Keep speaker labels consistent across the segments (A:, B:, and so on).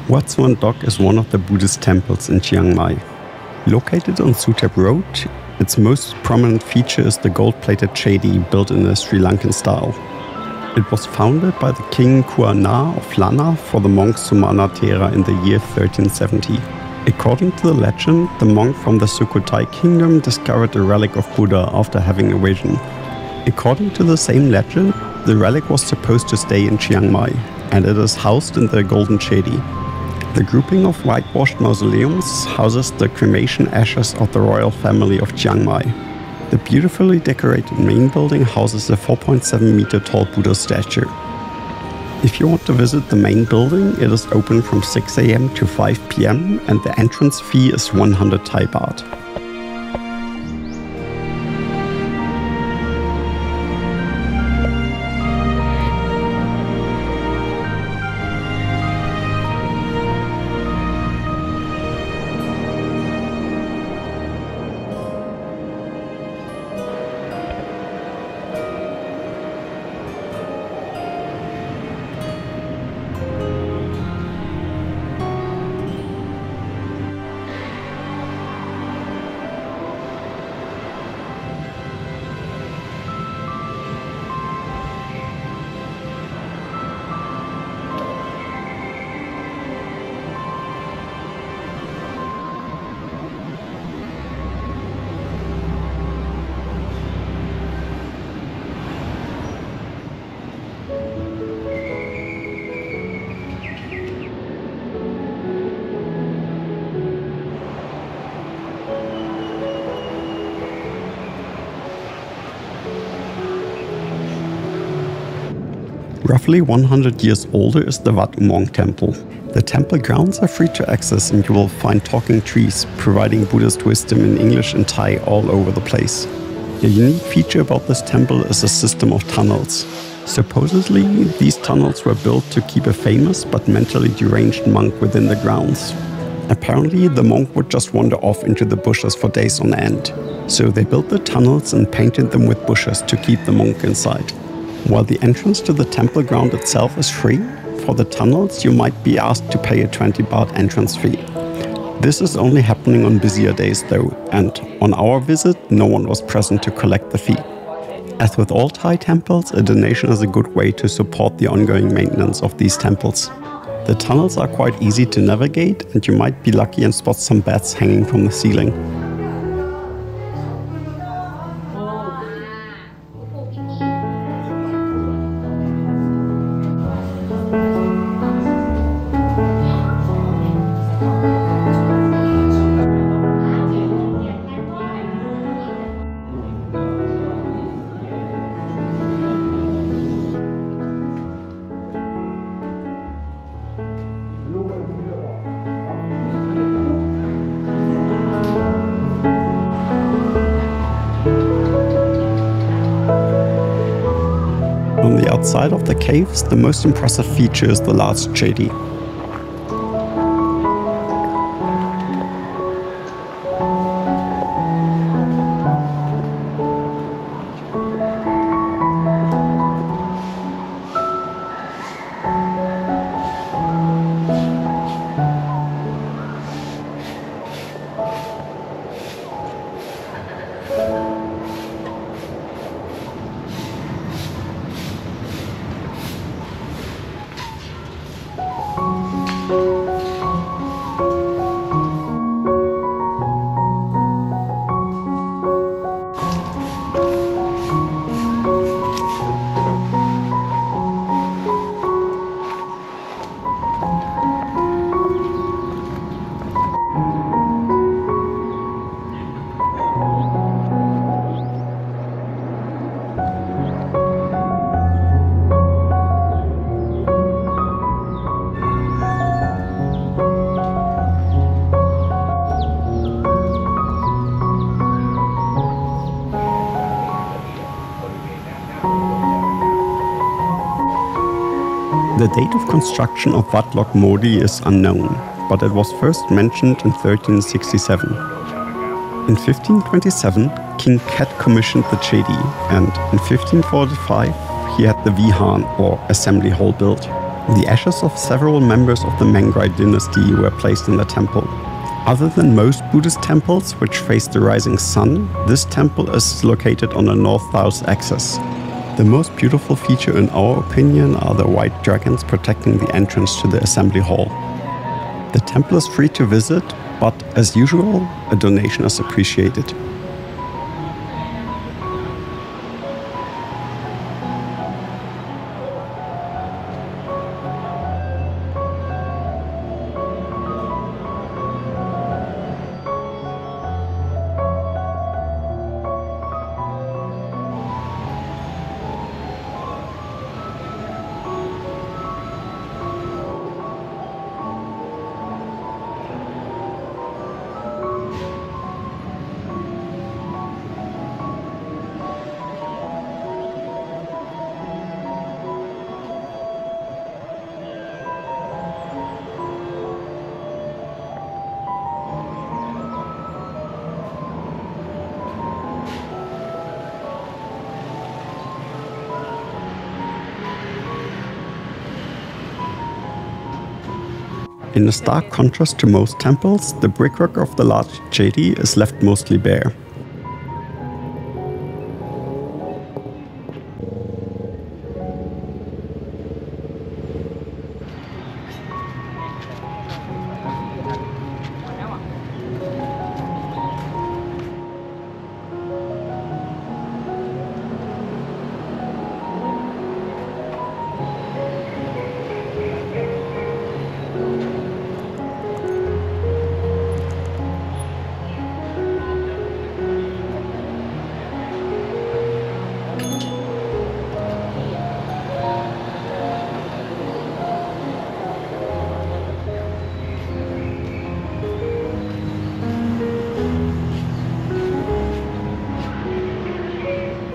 A: Wat Suan Dok is one of the Buddhist temples in Chiang Mai. Located on Suthep Road, its most prominent feature is the gold-plated chedi built in the Sri Lankan style. It was founded by the king Kuana of Lanna for the monk Sumana Thera in the year 1370. According to the legend, the monk from the Sukhothai kingdom discovered a relic of Buddha after having a vision. According to the same legend, the relic was supposed to stay in Chiang Mai, and it is housed in the Golden Chedi. The grouping of whitewashed mausoleums houses the cremation ashes of the royal family of Chiang Mai. The beautifully decorated main building houses a 4.7-meter tall Buddha statue. If you want to visit the main building, it is open from 6 a.m. to 5 p.m. and the entrance fee is 100 Thai baht. Roughly 100 years older is the Wat Umong temple. The temple grounds are free to access and you will find talking trees providing Buddhist wisdom in English and Thai all over the place. A unique feature about this temple is a system of tunnels. Supposedly, these tunnels were built to keep a famous but mentally deranged monk within the grounds. Apparently, the monk would just wander off into the bushes for days on end. So they built the tunnels and painted them with bushes to keep the monk inside. While the entrance to the temple ground itself is free, for the tunnels you might be asked to pay a 20 baht entrance fee. This is only happening on busier days though, and on our visit no one was present to collect the fee. As with all Thai temples, a donation is a good way to support the ongoing maintenance of these temples. The tunnels are quite easy to navigate and you might be lucky and spot some bats hanging from the ceiling. On the outside of the caves, the most impressive feature is the large chedi. The date of construction of Wat Lok Modi is unknown, but it was first mentioned in 1367. In 1527, King Khet commissioned the chedi, and in 1545 he had the Vihan, or assembly hall, built. The ashes of several members of the Mangrai dynasty were placed in the temple. Other than most Buddhist temples which face the rising sun, this temple is located on a north-south axis. The most beautiful feature in our opinion are the white dragons protecting the entrance to the assembly hall. The temple is free to visit, but as usual, a donation is appreciated. In a stark contrast to most temples, the brickwork of the large Chedi is left mostly bare.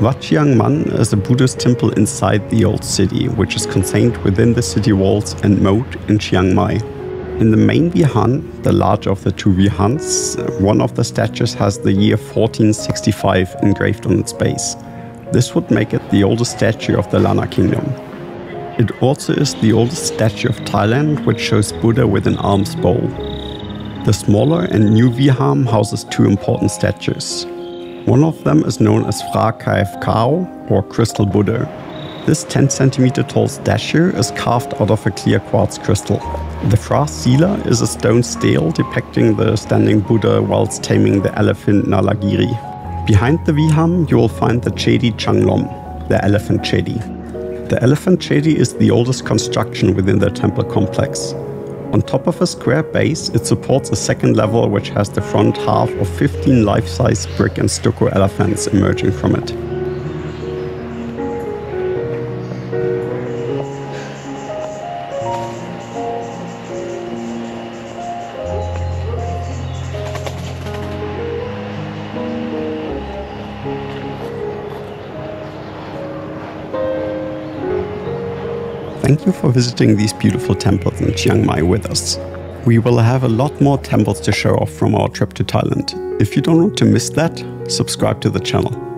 A: Wat Chiang Man is a Buddhist temple inside the old city, which is contained within the city walls and moat in Chiang Mai. In the main Vihan, the larger of the two Vihans, one of the statues has the year 1465 engraved on its base. This would make it the oldest statue of the Lanna Kingdom. It also is the oldest statue of Thailand, which shows Buddha with an alms bowl. The smaller and new Viham houses two important statues. One of them is known as Phra Kaif Kao, or Crystal Buddha. This 10 cm tall statue is carved out of a clear quartz crystal. The Phra Sila is a stone stele depicting the standing Buddha whilst taming the elephant Nalagiri. Behind the Viham you will find the Chedi Changlom, the elephant Chedi. The elephant Chedi is the oldest construction within the temple complex. On top of a square base, it supports a second level which has the front half of 15 life-size brick and stucco elephants emerging from it. Thank you for visiting these beautiful temples in Chiang Mai with us. We will have a lot more temples to show off from our trip to Thailand. If you don't want to miss that, subscribe to the channel.